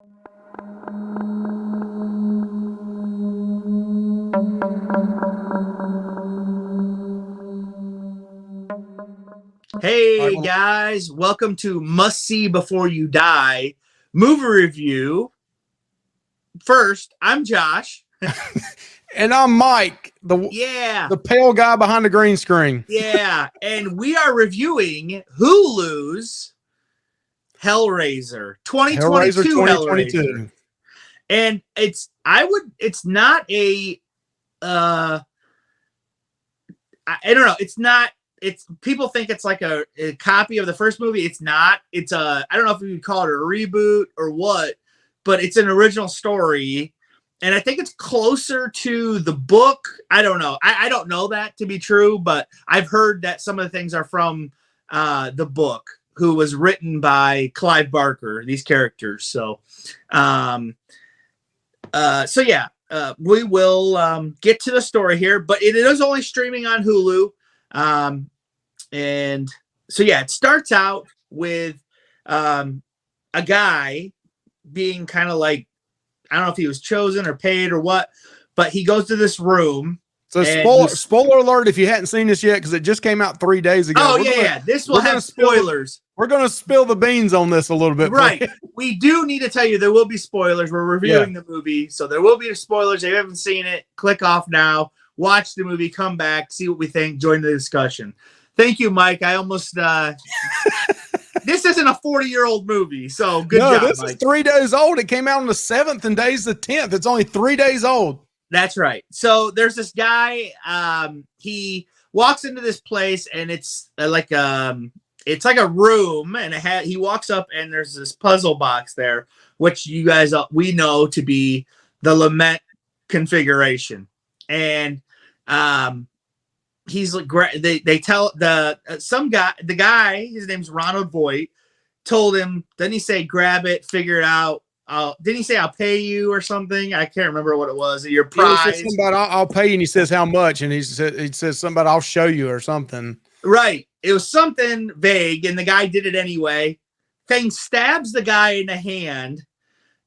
Hey guys, welcome to Must See Before You Die movie review. First, I'm Josh. And I'm Mike, the pale guy behind the green screen. Yeah, and we are reviewing Hulu's Hellraiser 2022 Hellraiser. And it's not a I don't know, it's people think it's like a copy of the first movie. It's not. It's I don't know if we would call it a reboot or what, but it's an original story. And I think it's closer to the book. I don't know. I don't know that to be true, but I've heard that some of the things are from the book, who was written by Clive Barker, these characters. So, we will get to the story here, but it is only streaming on Hulu. And so, yeah, it starts out with a guy being kind of like, I don't know if he was chosen or paid or what, but he goes to this room. So spoiler alert if you hadn't seen this yet, because it just came out 3 days ago. Oh, this will have spoilers. We're going to spill the beans on this a little bit. Right. We do need to tell you there will be spoilers. We're reviewing the movie, so there will be spoilers. If you haven't seen it, click off now. Watch the movie, come back, see what we think, join the discussion. Thank you, Mike. I almost this isn't a 40-year-old movie, so good job, this Mike. Is 3 days old. It came out on the 7th and today's the 10th. It's only 3 days old. That's right. So there's this guy, he walks into this place, and it's like a room, and he walks up, and there's this puzzle box there, which you guys we know to be the Lament configuration. And he's like, they tell the guy, his name's Ronald Voight, told him, didn't he say grab it, figure it out? Didn't he say I'll pay you or something? I can't remember what it was. Your prize. I'll pay you, and he says how much, and he says something about I'll show you or something. Right. It was something vague, and the guy did it anyway. Thing stabs the guy in the hand,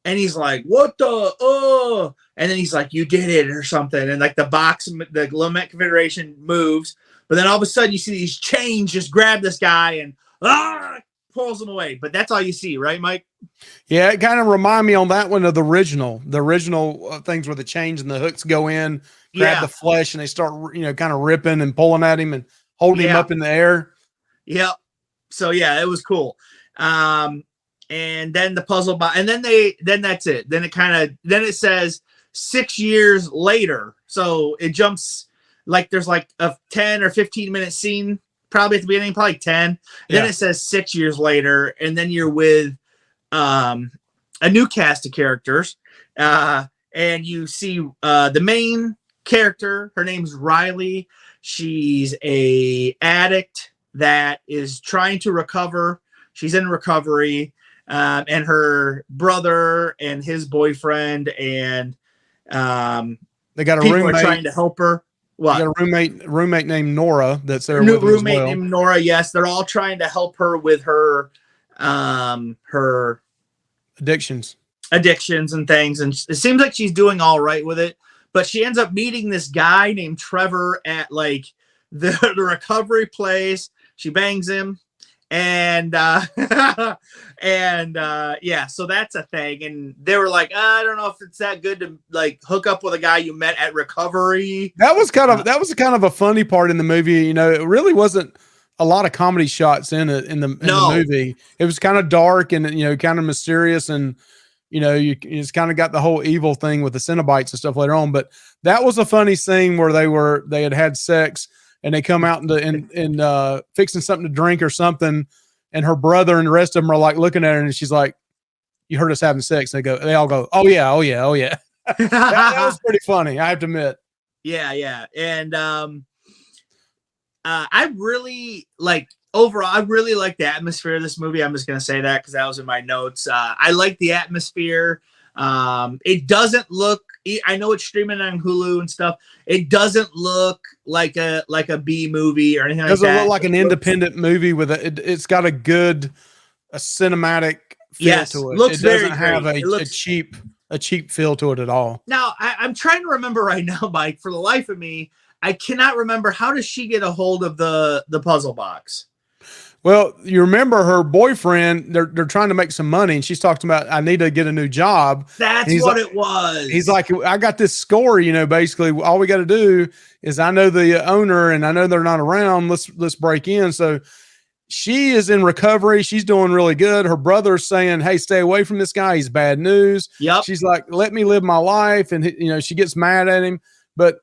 and he's like, what the, oh, and then he's like, you did it or something. And like the box, the Lament configuration moves, but then all of a sudden you see these chains just grab this guy and pulls him away. But that's all you see, right, Mike? Yeah, it kind of remind me on that one of the original things where the chains and the hooks go in, grab the flesh, and they start, kind of ripping and pulling at him and holding him up in the air. Yep. So yeah, it was cool. And then the puzzle box, and then that's it. Then it says 6 years later. So it jumps, like there's like a 10 or 15 minute scene, probably at the beginning, probably 10. Then it says 6 years later, and then you're with a new cast of characters. And you see the main character, her name's Riley. She's a addict that is trying to recover. She's in recovery. And her brother and his boyfriend and they got a people roommate are trying to help her. What? They got a roommate named Nora that's there. New roommate named Nora. Yes, they're all trying to help her with her addictions and things. And it seems like she's doing all right with it. But she ends up meeting this guy named Trevor at like the recovery place. She bangs him. And so that's a thing. And they were like, I don't know if it's that good to like hook up with a guy you met at recovery. That was kind of a funny part in the movie. It really wasn't a lot of comedy shots in the movie. It was kind of dark and kind of mysterious, and it's kind of got the whole evil thing with the Cenobites and stuff later on. But that was a funny scene where they had sex. And they come out and fixing something to drink or something, and her brother and the rest of them are like looking at her, and she's like, "You heard us having sex?" And they all go, "Oh yeah, oh yeah, oh yeah." that was pretty funny, I have to admit. Yeah, and I really like overall. I really like the atmosphere of this movie. I'm just gonna say that because that was in my notes. I like the atmosphere. It doesn't look. I know it's streaming on Hulu and stuff. It doesn't look like a B movie or anything like that. It doesn't look like an independent movie with it's got a good cinematic feel Yes, to it. looks It very doesn't have great. It looks a cheap feel to it at all. now. I'm trying to remember right now, Mike. For the life of me, I cannot remember how does she get a hold of the puzzle box. Well, you remember her boyfriend, they're trying to make some money and she's talking about, I need to get a new job. And That's what it was. he's like, I got this score, basically all we got to do is I know the owner and I know they're not around. Let's break in. So she is in recovery. She's doing really good. Her brother's saying, hey, stay away from this guy. He's bad news. Yep. She's like, let me live my life. And, she gets mad at him. But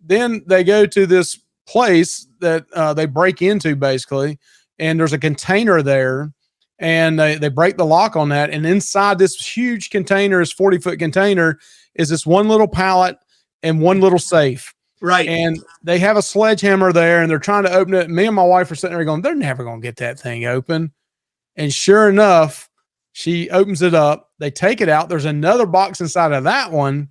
then they go to this place that they break into basically. And there's a container there. And they break the lock on that. And inside this huge container, this 40-foot container, is this one little pallet and one little safe. Right. And they have a sledgehammer there and they're trying to open it. Me and my wife are sitting there going, they're never going to get that thing open. And sure enough, she opens it up. They take it out. There's another box inside of that one.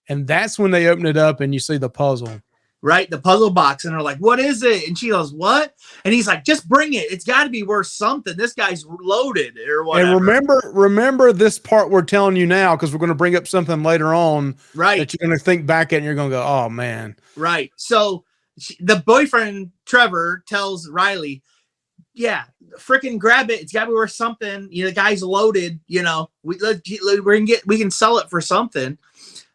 And that's when they open it up and you see the puzzle. Right. The puzzle box. And they're like, what is it? And she goes, what? And he's like, just bring it. It's got to be worth something. This guy's loaded or whatever. And remember this part we're telling you now, because we're going to bring up something later on. Right. That you're going to think back at and you're going to go, oh, man. Right. So the boyfriend, Trevor, tells Riley, yeah, freaking grab it. It's got to be worth something. The guy's loaded. We can sell it for something.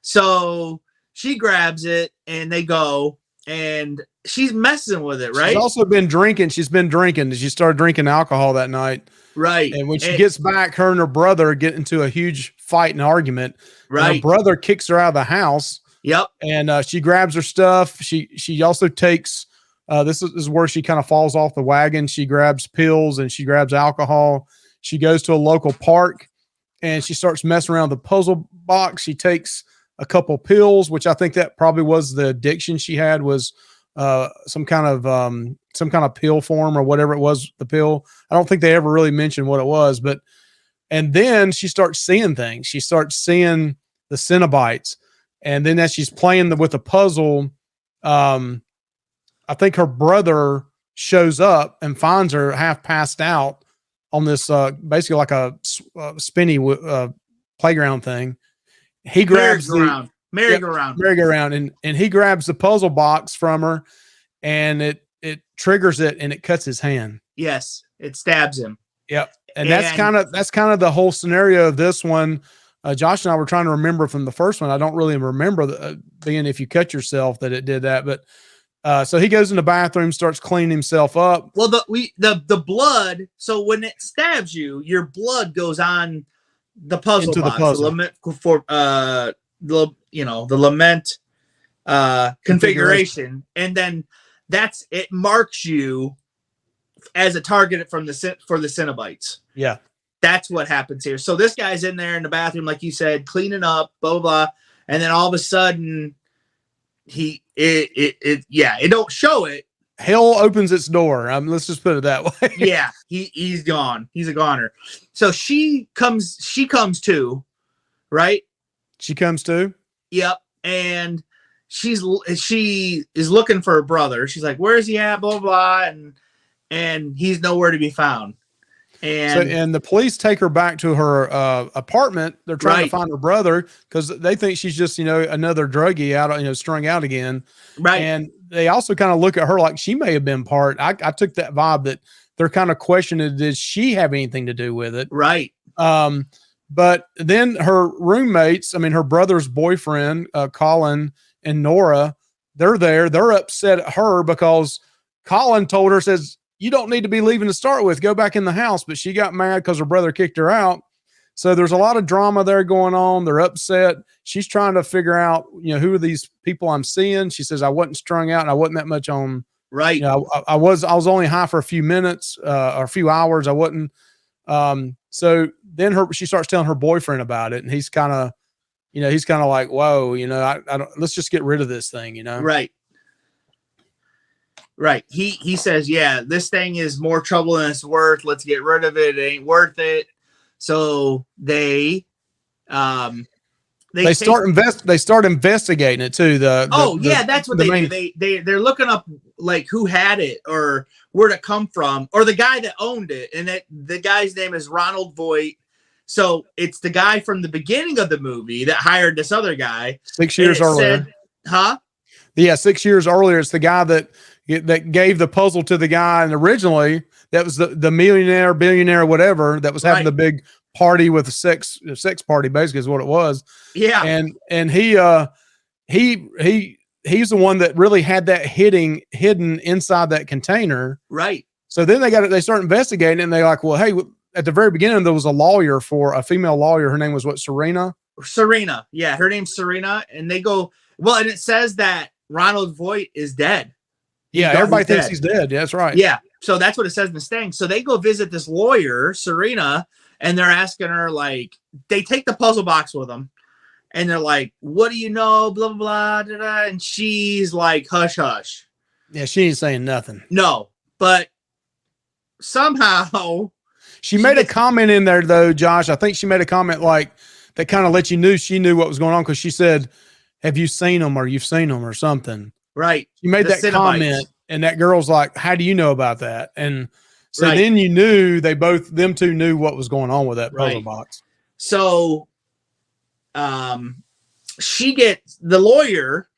So she grabs it and they go and she's messing with it, right? She's also been drinking. She started drinking alcohol that night. Right. And when she gets back, her and her brother get into a huge fight and argument. Right. And her brother kicks her out of the house. Yep. And she grabs her stuff. She also takes, this is where she kind of falls off the wagon. She grabs pills and she grabs alcohol. She goes to a local park and she starts messing around the puzzle box. She takes a couple pills, which I think that probably was the addiction she had, was some kind of pill form or whatever it was, the pill. I don't think they ever really mentioned what it was, and then she starts seeing things. She starts seeing the Cenobites. And then as she's playing with the puzzle, I think her brother shows up and finds her half passed out on this, basically like a spinny playground thing. He grabs merry-go-round, and he grabs the puzzle box from her, and it triggers it, and it cuts his hand. Yes, it stabs him. Yep, and that's kind of the whole scenario of this one. Josh and I were trying to remember from the first one. I don't really remember being if you cut yourself that it did that, but so he goes in the bathroom, starts cleaning himself up. Well, the blood. So when it stabs you, your blood goes on the puzzle into box, the puzzle. The lament for the lament configuration, and then it marks you as a target for the Cenobites. Yeah, that's what happens here. So this guy's in there in the bathroom, like you said, cleaning up, blah blah, blah, and then all of a sudden, it don't show it. Hell opens its door. Let's just put it that way. Yeah, he's gone. He's a goner. So she comes to, right? She comes to. Yep. And she is looking for her brother. She's like, "Where's he at?" Blah blah, and he's nowhere to be found. And the police take her back to her apartment. They're trying to find her brother because they think she's just another druggie out, strung out again. Right. And they also kind of look at her like she may have been part. I took that vibe that they're kind of questioning, did she have anything to do with it? Right. But then her roommates, her brother's boyfriend, Colin and Nora, they're there. They're upset at her because Colin told her, says, you don't need to be leaving to start with. Go back in the house. But she got mad because her brother kicked her out. So there's a lot of drama there going on. They're upset. She's trying to figure out, who are these people I'm seeing? She says, I wasn't strung out and I wasn't that much on. Right. I was only high for a few minutes or a few hours. I wasn't. So then she starts telling her boyfriend about it. And he's kind of, like, whoa, I don't, let's just get rid of this thing, Right. Right. He says, yeah, this thing is more trouble than it's worth. Let's get rid of it. It ain't worth it. So they start investigating it too. That's what they do. They're looking up like who had it or where'd it come from or the guy that owned it. And the guy's name is Ronald Voight. So it's the guy from the beginning of the movie that hired this other guy. 6 years earlier. Said, huh? Yeah, 6 years earlier, it's the guy that gave the puzzle to the guy, and originally that was the millionaire, billionaire, whatever that was having the big party with a sex party, basically is what it was. Yeah, and he's the one that really had that hidden inside that container. Right. So then they start investigating, and they're like, well, hey, at the very beginning there was a female lawyer. Her name was what? Serena. Yeah, her name's Serena, and they go, well, and it says that Ronald Voight is dead. Yeah, everybody thinks he's dead. Yeah, that's right. Yeah, so that's what it says in the thing. So they go visit this lawyer, Serena, and they're asking her, like, they take the puzzle box with them, and they're like, what do you know, blah, blah, blah, blah, and she's like, hush, hush. Yeah, she ain't saying nothing. No, but somehow she made a comment in there, though, Josh. I think she made a comment like that kind of let you know she knew what was going on, because she said, have you seen them, or you've seen them, or something? Right. She made that comment, and that girl's like, how do you know about that? And so then you knew them two knew what was going on with that puzzle box. So she gets the lawyer.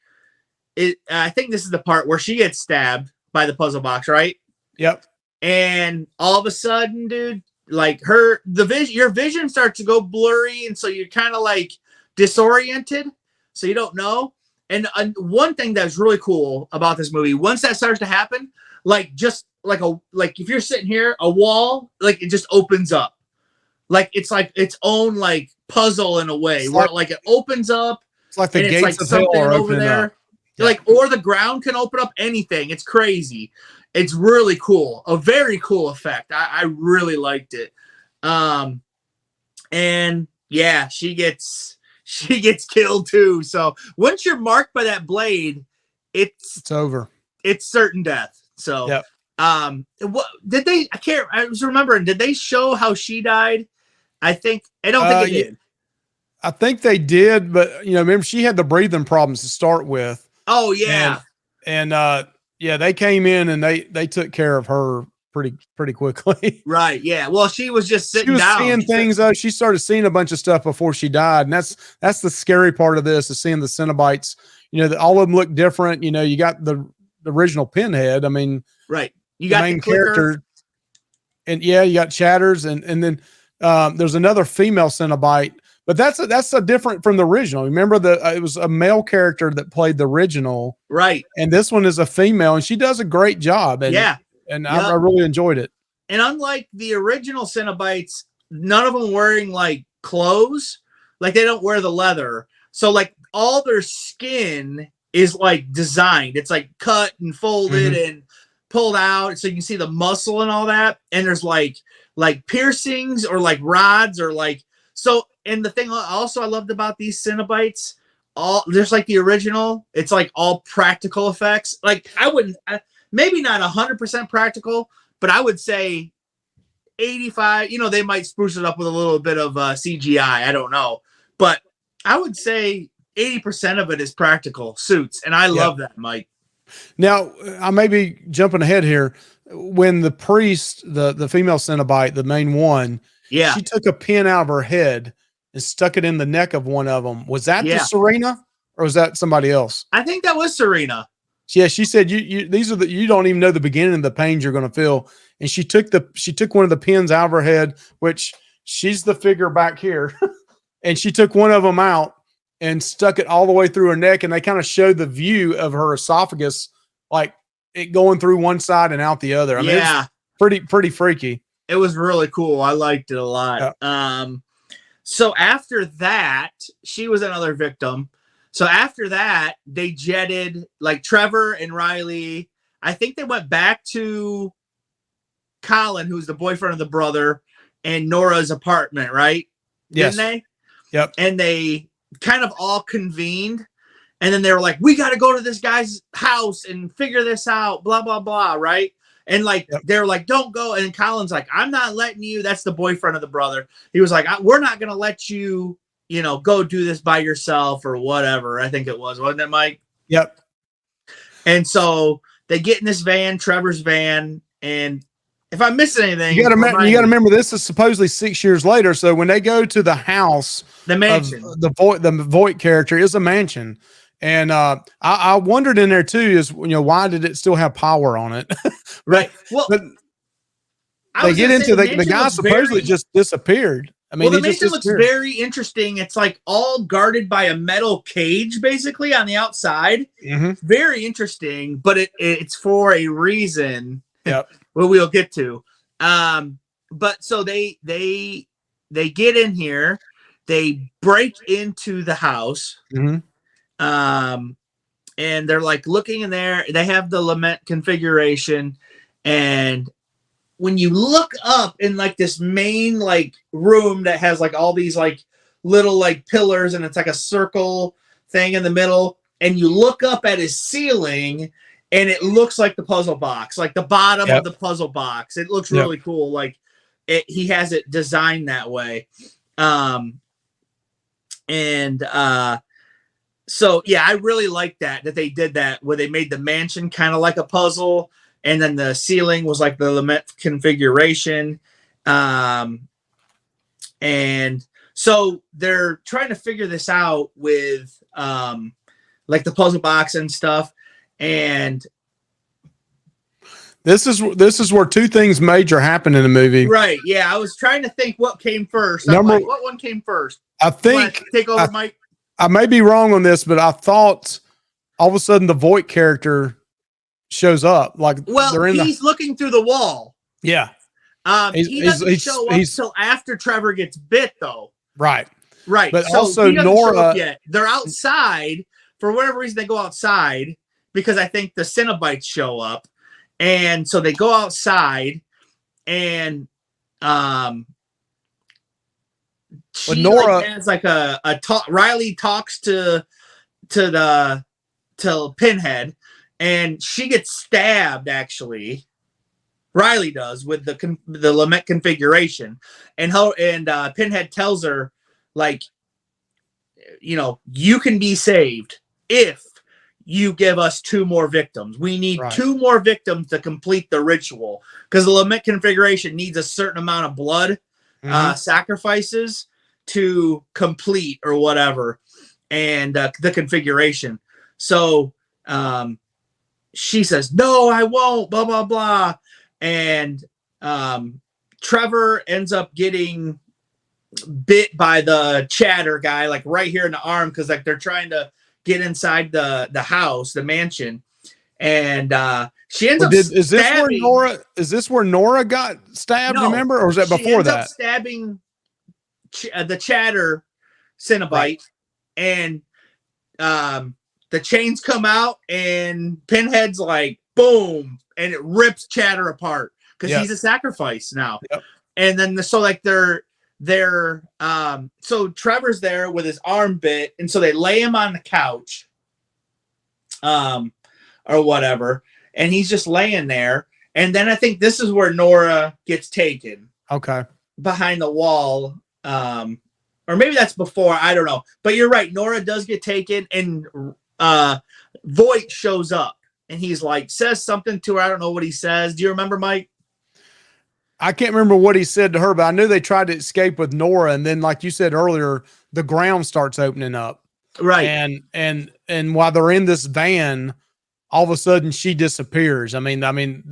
I think this is the part where she gets stabbed by the puzzle box, right? Yep. And all of a sudden, dude, like your vision starts to go blurry, and so you're kind of like disoriented, so you don't know. And one thing that's really cool about this movie, once that starts to happen, like just like if you're sitting here, a wall, like it just opens up, like it's like its own like puzzle in a way, where like it opens up. It's like the gates of hell are over there. Up. Like, or the ground can open up, anything. It's crazy. It's really cool. A very cool effect. I really liked it. And yeah, she gets killed too. So once you're marked by that blade, it's over. It's certain death. So what did they? I was remembering. Did they show how she died? I don't think it did. I think they did, but remember she had the breathing problems to start with. Oh yeah, and they came in and they took care of her pretty quickly. Right. Yeah. Well, she was just sitting down. Seeing things though. She started seeing a bunch of stuff before she died, and that's the scary part of this, is seeing the Cenobites. That all of them look different. You got the original Pinhead. I mean, right. You got the main character, and you got Chatters, and then there's another female Cenobite. But that's a different from the original. Remember it was a male character that played the original, right? And this one is a female, and she does a great job. And I really enjoyed it. And unlike the original Cenobites, none of them wearing like clothes, like they don't wear the leather. So like all their skin is like designed. It's like cut and folded and pulled out, so you can see the muscle and all that. And there's like piercings or like rods or like so. And the thing also I loved about these Cenobites, just like the original, it's like all practical effects. Like maybe not 100% practical, but I would say 85. They might spruce it up with a little bit of CGI. I don't know, but I would say 80% of it is practical suits, and I love that, Mike. Now I may be jumping ahead here. When the priest, the female Cenobite, the main one, she took a pin out of her head and stuck it in the neck of one of them. Was that the Serena, or was that somebody else? I think that was Serena. Yeah, she said you don't even know the beginning of the pains you're going to feel. And she took one of the pins out of her head, which she's the figure back here, and she took one of them out and stuck it all the way through her neck. And they kind of showed the view of her esophagus, like it going through one side and out the other. I mean, it's pretty freaky. It was really cool. I liked it a lot. Yeah. So after that, she was another victim. So after that, they jetted, like Trevor and Riley. I think they went back to Colin, who's the boyfriend of the brother, and Nora's apartment, right? Yes. Didn't they? Yep. And they kind of all convened. And then they were like, we got to go to this guy's house and figure this out, blah, blah, blah, right? And like, they're like, don't go. And Colin's like, I'm not letting you. That's the boyfriend of the brother. He was like, we're not going to let you, go do this by yourself or whatever. I think it was, wasn't it, Mike? Yep. And so they get in this van, Trevor's van, and if I'm missing anything, you got to remind me. remember this is supposedly 6 years later. So when they go to the house, The mansion, of the Voight character is a mansion. And I wondered in there too is why did it still have power on it? right? Well, but I they was get gonna say into the the mansion guy looks supposedly very just disappeared. I mean, well. The he just mansion looks disappeared. very interesting. It's like all guarded by a metal cage, basically on the outside. Mm-hmm. Very interesting, but it's for a reason. Yep. Well, we'll get to. But so they get in here, they break into the house, Mm-hmm. and they're like looking in there. They have the lament configuration, and when you look up in like this main like room that has like all these like little like pillars, and it's like a circle thing in the middle, and you look up at his ceiling, and it looks like the puzzle box, like the bottom of the puzzle box. It looks really cool. Like he has it designed that way. So yeah, I really like that they did that where they made the mansion kind of like a puzzle, and then the ceiling was like the lament configuration. And so they're trying to figure this out with like the puzzle box and stuff. And this is where two things major happen in the movie. Right. Yeah. I was trying to think what came first. What one came first? I think take over, Mike. I may be wrong on this, but I thought all of a sudden the Voight character shows up. Like, he's looking through the wall. Yeah. He doesn't show up until after Trevor gets bit, though. Right. Right. But so also Nora. Yet. They're outside. For whatever reason, they go outside because I think the Cenobites show up. And so they go outside, and Nora has like a talk. Riley talks to Pinhead, and she gets stabbed. Actually, Riley does with the lament configuration, and Pinhead tells her, like, you can be saved if you give us 2 more victims. We need 2 more victims to complete the ritual, because the lament configuration needs a certain amount of blood sacrifices to complete or whatever, and the configuration. So she says, no, I won't, blah, blah, blah. And Trevor ends up getting bit by the chatter guy, like right here in the arm, because like they're trying to get inside the house, the mansion, and she ends up stabbing. Is this where Nora got stabbed? No, remember, or was that before that? Up stabbing the chatter Cenobite, and the chains come out, and Pinhead's like boom, and it rips Chatter apart because he's a sacrifice now. Yep. And then so Trevor's there with his arm bit, and so they lay him on the couch, or whatever, and he's just laying there. And then I think this is where Nora gets taken. Okay. Behind the wall, or maybe that's before. I don't know. But you're right. Nora does get taken, and Voight shows up, and he's like says something to her. I don't know what he says. Do you remember, Mike? I can't remember what he said to her, but I knew they tried to escape with Nora, and then, like you said earlier, the ground starts opening up. Right. And while they're in this van, all of a sudden she disappears. I mean,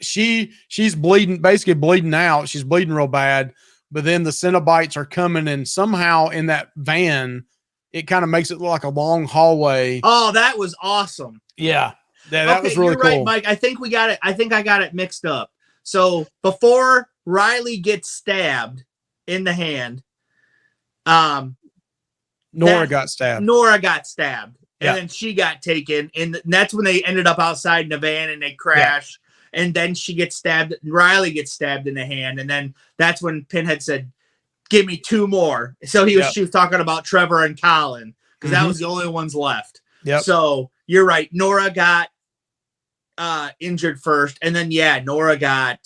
she's bleeding, basically bleeding out. She's bleeding real bad, but then the Cenobites are coming, and somehow in that van, it kind of makes it look like a long hallway. Oh, that was awesome. Yeah. That was really cool. Right, Mike. I think we got it. I think I got it mixed up. So before Riley gets stabbed in the hand, Nora got stabbed. And then she got taken, and that's when they ended up outside in the van, and they crash. Yeah. And then she gets stabbed. Riley gets stabbed in the hand, and then that's when Pinhead said, "Give me 2 more." So she was talking about Trevor and Colin, because that was the only ones left. Yeah. So you're right. Nora got injured first, and then Nora got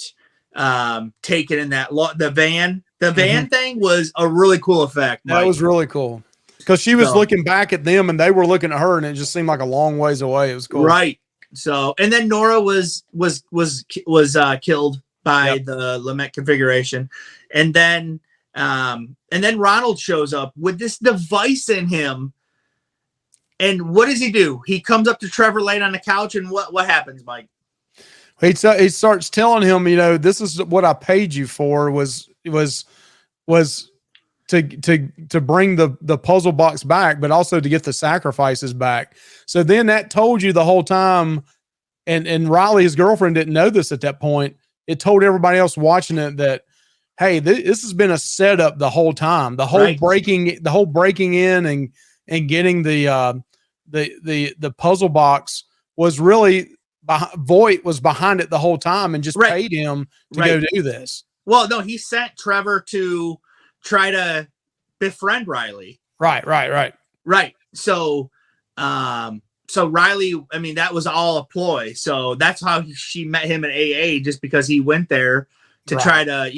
taken in the van. The van thing was a really cool effect, Mike. That was really cool, because she was looking back at them, and they were looking at her, and it just seemed like a long ways away. It was cool, right? So, and then Nora was killed by the Lament configuration. And then Ronald shows up with this device in him. And what does he do? He comes up to Trevor laying on the couch, and what happens, Mike? He starts telling him, this is what I paid you for was to bring the puzzle box back, but also to get the sacrifices back. So then that told you the whole time, and Riley, his girlfriend, didn't know this at that point. It told everybody else watching it that, hey, this has been a setup the whole time. The whole breaking in and getting the puzzle box was really Voight was behind it the whole time and just paid him to go do this. Well, no, he sent Trevor to try to befriend Riley. Right. So Riley, I mean, that was all a ploy. So that's how she met him in AA, just because he went there to try to,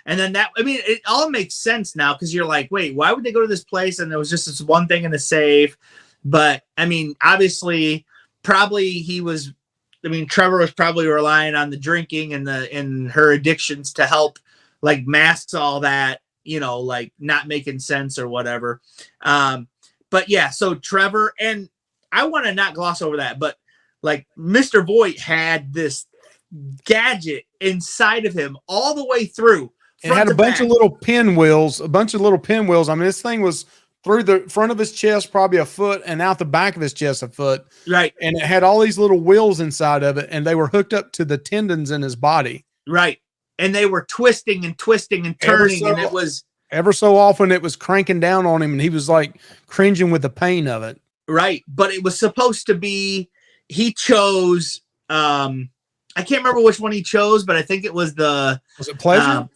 and then it all makes sense now, because you're like, wait, why would they go to this place? And there was just this one thing in the safe. But I mean, obviously, probably Trevor was probably relying on the drinking and her addictions to help, like, masks all that, like not making sense or whatever. But yeah, so Trevor, and I want to not gloss over that, but like Mr. Voight had this gadget inside of him all the way through. It had a bunch of little pinwheels. I mean, this thing was through the front of his chest, probably a foot, and out the back of his chest a foot. Right. And it had all these little wheels inside of it, and they were hooked up to the tendons in his body. Right. And they were twisting and turning, and it was ever so often it was cranking down on him, and he was like cringing with the pain of it. Right. But it was supposed to be, he chose, I can't remember which one he chose, but I think it was was it Pleasure?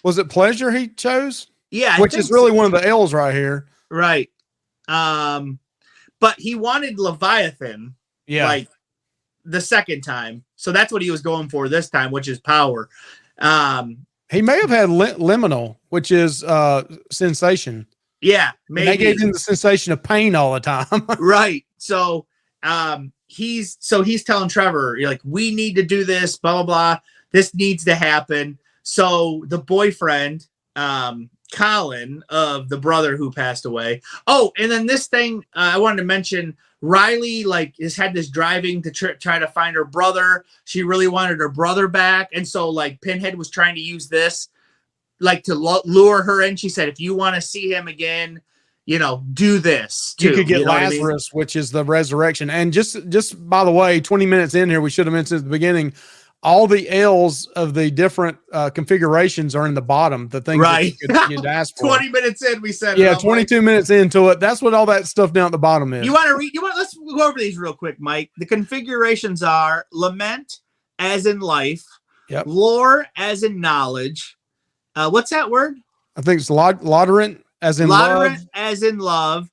Was it Pleasure he chose? Yeah. Which is really one of the L's right here. Right. But he wanted Leviathan. Yeah. Like the second time. So that's what he was going for this time, which is power. He may have had Liminal, which is sensation. Yeah. Maybe. And they gave him the sensation of pain all the time. Right. So he's telling Trevor, you're like, we need to do this, blah, blah, blah. This needs to happen. So the boyfriend, Colin, of the brother who passed away. Oh, and then this thing I wanted to mention, Riley has had this driving to try to find her brother. She really wanted her brother back. And so like Pinhead was trying to use this like to lure her in. She said, if you want to see him again, do this too. You could get Lazarus, which is the resurrection. And just by the way, 20 minutes in here, we should have mentioned at the beginning, all the L's of the different configurations are in the bottom. The things right. that you'd ask for. 20 minutes in, we said. Yeah, 22 minutes into it. That's what all that stuff down at the bottom is. You want to read? Let's go over these real quick, Mike. The configurations are lament, as in life. Yep. Lore, as in knowledge. What's that word? I think it's laudorant, as in laudorant, love. As in love.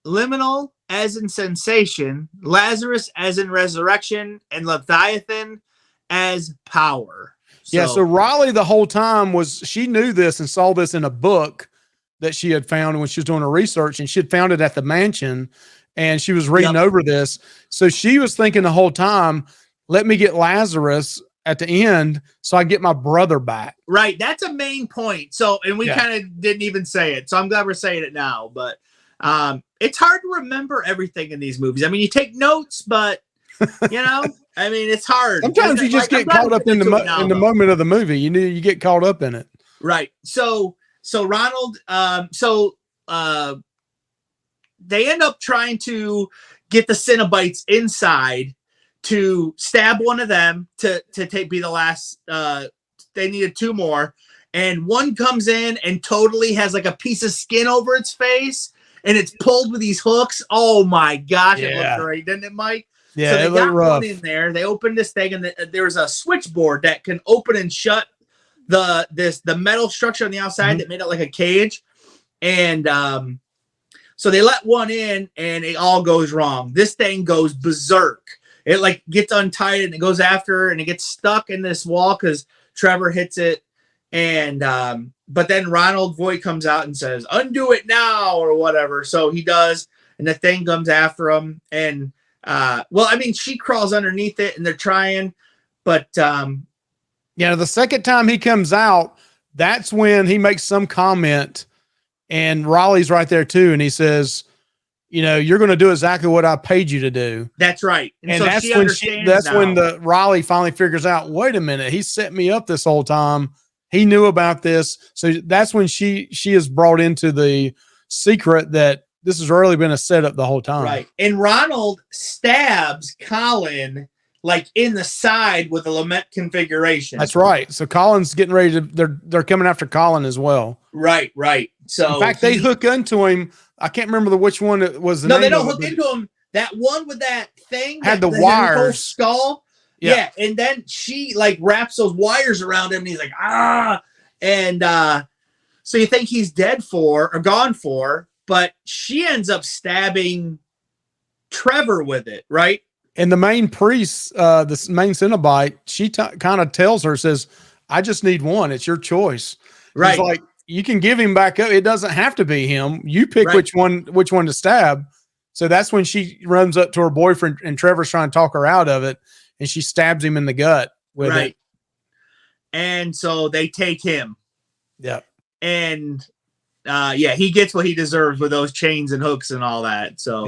Liminal, as in sensation. Lazarus, as in resurrection, and Leviathan as power. So Riley the whole time she knew this and saw this in a book that she had found when she was doing her research, and she had found it at the mansion, and she was reading over this. So she was thinking the whole time, let me get Lazarus at the end so I get my brother back. Right. That's a main point. So, and we kind of didn't even say it. So I'm glad we're saying it now, but it's hard to remember everything in these movies. I mean, you take notes, but I mean, it's hard. Sometimes you just get caught up in the moment of the movie. You get caught up in it. Right. So Ronald, they end up trying to get the Cenobites inside to stab one of them to be the last. They needed two more, and one comes in and totally has like a piece of skin over its face, and it's pulled with these hooks. Oh my gosh, it looked great, didn't it, Mike? Yeah, so they got one in there. They opened this thing, and there's a switchboard that can open and shut the metal structure on the outside that made it like a cage. And so they let one in, and it all goes wrong. This thing goes berserk. It like gets untied, and it goes after her, and it gets stuck in this wall because Trevor hits it. And but then Ronald Voight comes out and says, "Undo it now," or whatever. So he does, and the thing comes after him, and she crawls underneath it, and they're trying, but You know, the second time he comes out, that's when he makes some comment, and Raleigh's right there too, and he says, you know, you're going to do exactly what I paid you to do. That's right. And so that's she when understands that's now. when the Riley finally figures out, wait a minute, he set me up this whole time. He knew about this. So that's when she is brought into the secret that this has really been a setup the whole time. Right. And Ronald stabs Colin like in the side with a lament configuration. That's right. So Colin's getting ready to, they're coming after Colin as well. Right, right. So in fact, they hook into him. I can't remember which one it was. No, they don't hook into him. That one with that thing had the wires, whole skull. Yeah. And then she like wraps those wires around him, and he's like, ah. And so you think he's dead for or gone for, but she ends up stabbing Trevor with it, right? And the main priest, the main Cenobite, she kind of tells her, says, I just need one. It's your choice. Right. He's like, you can give him back up. It doesn't have to be him. You pick which one to stab. So that's when she runs up to her boyfriend, and Trevor's trying to talk her out of it, and she stabs him in the gut with it. And so they take him. Yeah. And he gets what he deserves with those chains and hooks and all that. So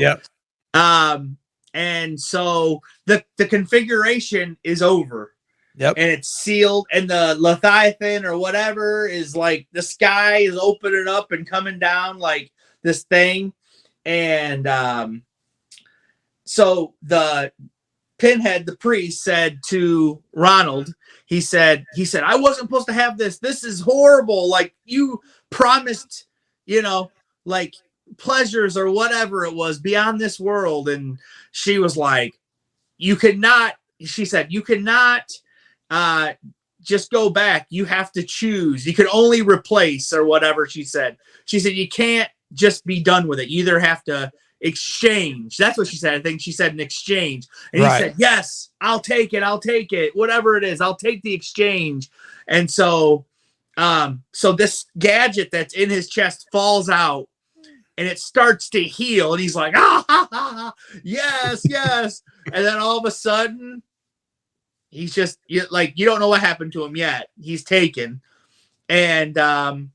and so the configuration is over. Yep. And it's sealed, and the Leviathan or whatever is like the sky is opening up and coming down like this thing. And so the Pinhead, the priest, said to Ronald, he said, I wasn't supposed to have this. This is horrible. Like, you promised, you know, like pleasures or whatever it was beyond this world. And she was like, you cannot just go back. You have to choose. You can only replace or whatever she said. She said, you can't just be done with it. You either have to exchange. That's what she said. I think she said an exchange. And he said, yes, I'll take it. I'll take it. Whatever it is, I'll take the exchange. And so, so this gadget that's in his chest falls out, and it starts to heal. And he's like, yes, yes. And then all of a sudden, he's just like, you don't know what happened to him yet. He's taken. And then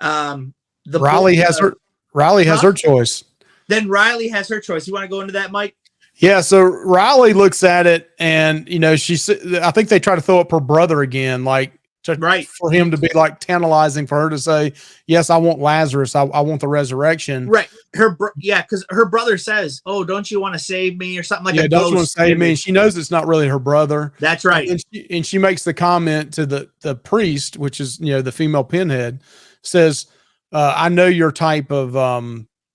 Riley has her choice. Then Riley has her choice. You want to go into that, Mike? Yeah. So Riley looks at it, and you know, I think they try to throw up her brother again, like for him to be like tantalizing for her to say, yes, I want Lazarus. I want the resurrection. Right. Because her brother says, oh, don't you want to save me or something like that? Yeah, don't you want to save me? And she knows it's not really her brother. That's right. And she makes the comment to the priest, which is, you know, the female Pinhead, says, I know your type of,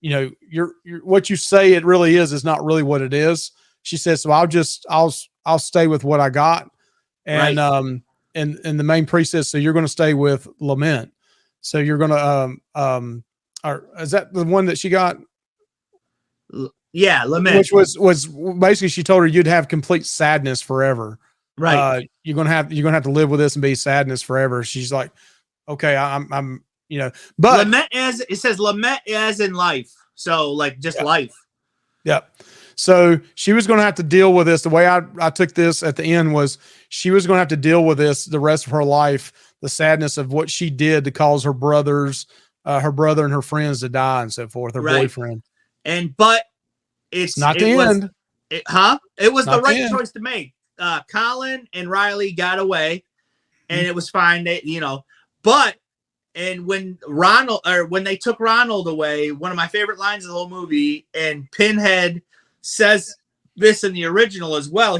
you know, your what you say it really is not really what it is. She says, so I'll stay with what I got. And, and the main priest says, so you're going to stay with Lament. So you're going to, or is that the one that she got? Yeah. Lament. Which was basically, she told her you'd have complete sadness forever. Right. You're going to have to live with this and be sadness forever. She's like, okay, I'm, you know, but lament it says lament as in life. So like just life. Yep. So she was going to have to deal with this. The way I took this at the end was she was going to have to deal with this the rest of her life, the sadness of what she did to cause her brother and her friends to die and so forth, her boyfriend. But it's not the end. It was the right choice to make. Colin and Riley got away, and it was fine. They, you know, and when they took Ronald away, one of my favorite lines of the whole movie, and Pinhead says this in the original as well.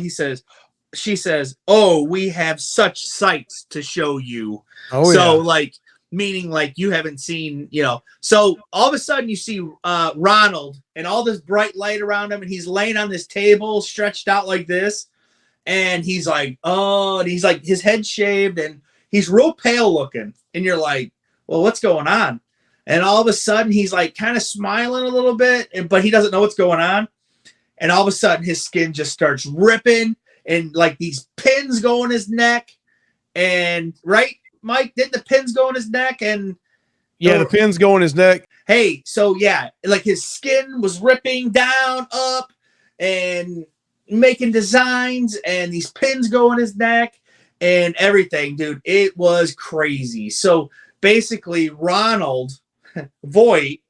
She says, oh, we have such sights to show you. Oh, so like, meaning like you haven't seen, you know, so all of a sudden you see Ronald and all this bright light around him, and he's laying on this table stretched out like this. And he's like, oh, and he's like, his head shaved, and he's real pale looking. And you're like, well, what's going on? And all of a sudden he's like kind of smiling a little bit, but he doesn't know what's going on. And all of a sudden his skin just starts ripping, and like these pins go in his neck. And right, Mike, didn't the pins go in his neck? And yeah, the pins go in his neck. Hey, so yeah, like his skin was ripping down, up, and making designs and these pins go in his neck and everything, dude. It was crazy. So basically, Ronald Voight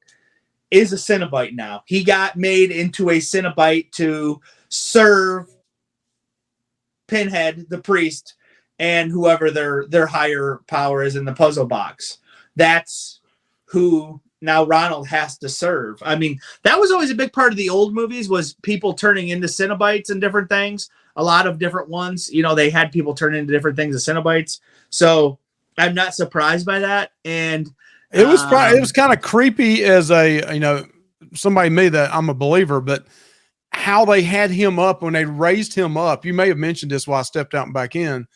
is a Cenobite now. He got made into a Cenobite to serve Pinhead, the priest, and whoever their higher power is in the puzzle box. That's who now Ronald has to serve. I mean, that was always a big part of the old movies, was people turning into Cenobites and different things. A lot of different ones. You know, they had people turn into different things as Cenobites. So I'm not surprised by that. And it was kind of creepy as a, you know, somebody me that I'm a believer, but how they had him up when they raised him up. You may have mentioned this while I stepped out and back in,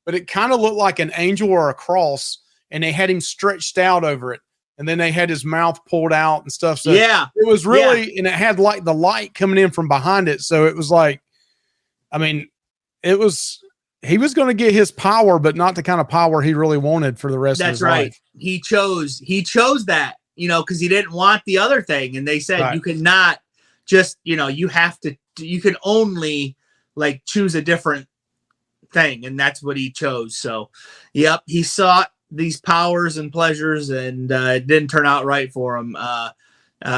but it kind of looked like an angel or a cross, and they had him stretched out over it. And then they had his mouth pulled out and stuff. So yeah, it was really, and it had like the light coming in from behind it. So it was like, I mean, he was going to get his power, but not the kind of power he really wanted for the rest of his life. He chose that, you know, because he didn't want the other thing. And they said, you cannot just, you know, you can only like choose a different thing. And that's what he chose. So, yep, he sought these powers and pleasures, and it didn't turn out right for him. I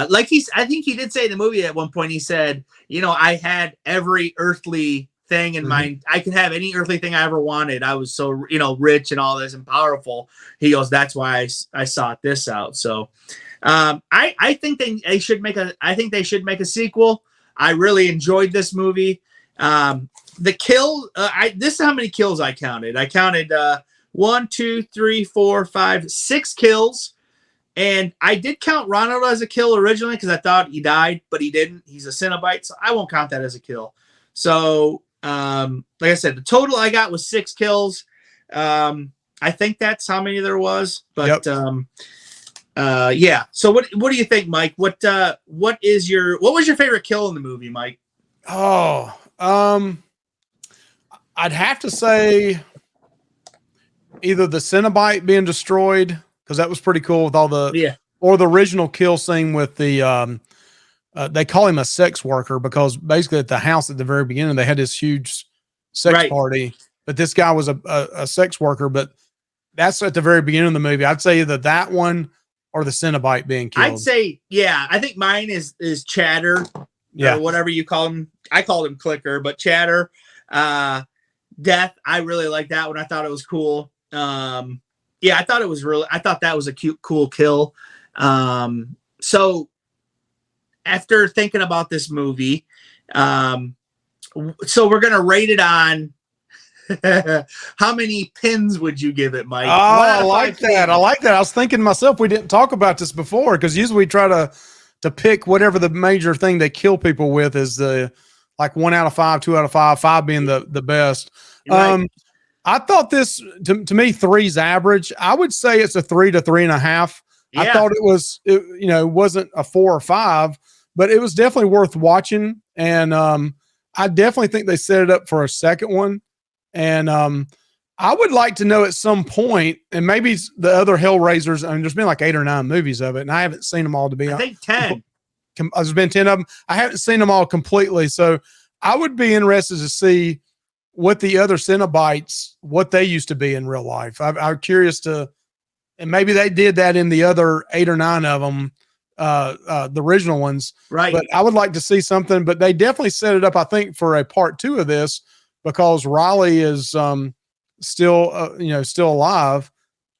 think he did say in the movie at one point, he said, you know, I had every earthly thing in mind. I could have any earthly thing I ever wanted. I was so, you know, rich and all this and powerful. He goes, that's why I sought this out. So I think they should make a sequel. I really enjoyed this movie. The kill, this is how many kills I counted. I counted 1, 2, 3, 4, 5, 6 kills. And I did count Ronald as a kill originally because I thought he died, but he didn't. He's a Cenobite, so I won't count that as a kill. So, like I said, the total I got was 6 kills. I think that's how many there was. But yeah. So what do you think, Mike? What was your favorite kill in the movie, Mike? Oh, I'd have to say either the Cenobite being destroyed, because that was pretty cool with all the or the original kill scene with the they call him a sex worker, because basically at the house at the very beginning they had this huge sex party, but this guy was a sex worker. But that's at the very beginning of the movie. I'd say either that one or the Cenobite being killed. I'd say, yeah, I think mine is Chatter, or whatever you call him. I called him Clicker, but Chatter. Death, I really like that one. I thought it was cool. Yeah, I thought that was a cool kill. So after thinking about this movie, so we're gonna rate it on how many pins would you give it, Mike? Oh, I like that. I like that. I was thinking to myself, we didn't talk about this before, because usually we try to pick whatever the major thing they kill people with is the like 1 out of 5, 2 out of 5, 5 being the best. Right. I thought this to me 3's average. I would say it's a 3 to 3.5. Yeah. I thought it wasn't a 4 or 5, but it was definitely worth watching. And I definitely think they set it up for a second one. And I would like to know at some point, and maybe the other Hellraisers, I mean, there's been like 8 or 9 movies of it, and I haven't seen them all, to be honest. I think 10. There's been 10 of them. I haven't seen them all completely. So I would be interested to see what the other Cenobites, what they used to be in real life. I'm curious to, and maybe they did that in the other 8 or 9 of them, the original ones. Right. But I would like to see something, but they definitely set it up, I think, for a part 2 of this, because Riley is still alive.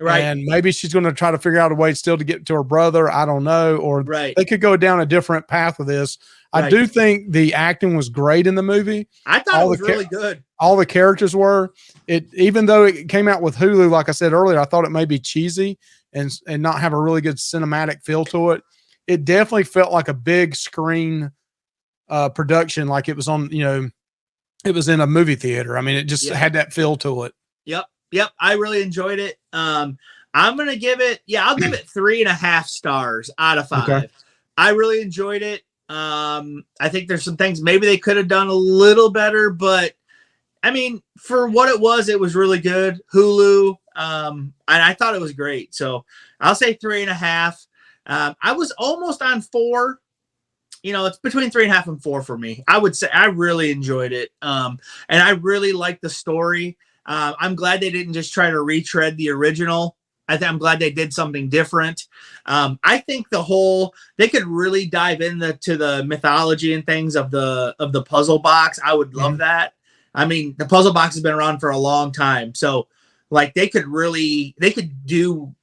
Right. And maybe she's going to try to figure out a way still to get to her brother. I don't know. Or they could go down a different path with this. Right. I do think the acting was great in the movie. I thought it was really good. All the characters were. Even though it came out with Hulu, like I said earlier, I thought it may be cheesy and not have a really good cinematic feel to it. It definitely felt like a big screen production, like it was on, it was in a movie theater. I mean, it just had that feel to it. Yep. I really enjoyed it. I'm going to give it, I'll give it 3.5 stars out of 5. Okay. I really enjoyed it. I think there's some things maybe they could have done a little better, but I mean, for what it was really good. Hulu. And I thought it was great. So I'll say 3.5. I was almost on 4. it's between 3.5 and 4 for me. I would say I really enjoyed it. And I really liked the story. I'm glad they didn't just try to retread the original. I'm glad they did something different. I think they could really dive into the mythology and things of the puzzle box. I would love that. I mean, the puzzle box has been around for a long time, so like they could do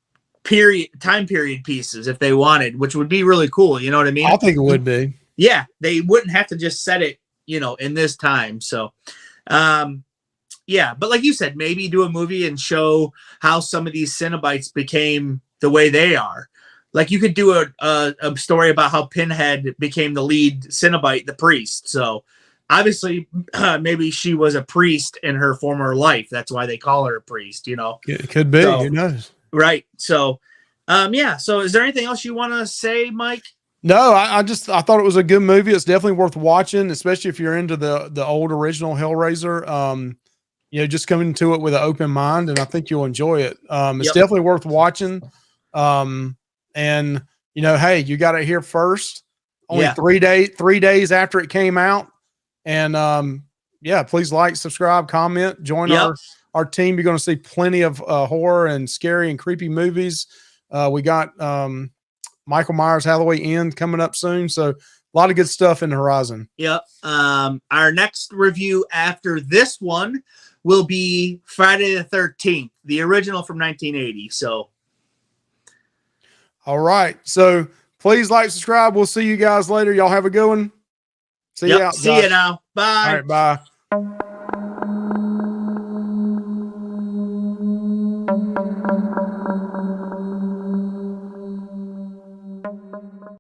time period pieces if they wanted, which would be really cool. You know what I mean? I think it would be. Yeah, they wouldn't have to just set it, in this time. So, yeah, but like you said, maybe do a movie and show how some of these Cenobites became the way they are. Like you could do a story about how Pinhead became the lead Cenobite, the priest. So obviously, maybe she was a priest in her former life. That's why they call her a priest. It could be. So, who knows? Right. So, yeah. So, is there anything else you want to say, Mike? No, I thought it was a good movie. It's definitely worth watching, especially if you're into the old original Hellraiser. Just coming to it with an open mind, and I think you'll enjoy it. It's definitely worth watching. And hey, you got it here first. Only 3 days after it came out. And please like, subscribe, comment, join our team. You're going to see plenty of horror and scary and creepy movies. We got Michael Myers Halloween End coming up soon. So a lot of good stuff in the horizon. Yep. Our next review after this one will be Friday the 13th, the original from 1980. So. All right. So please like, subscribe. We'll see you guys later. Y'all have a good one. See you out. See you now. Bye. All right. Bye.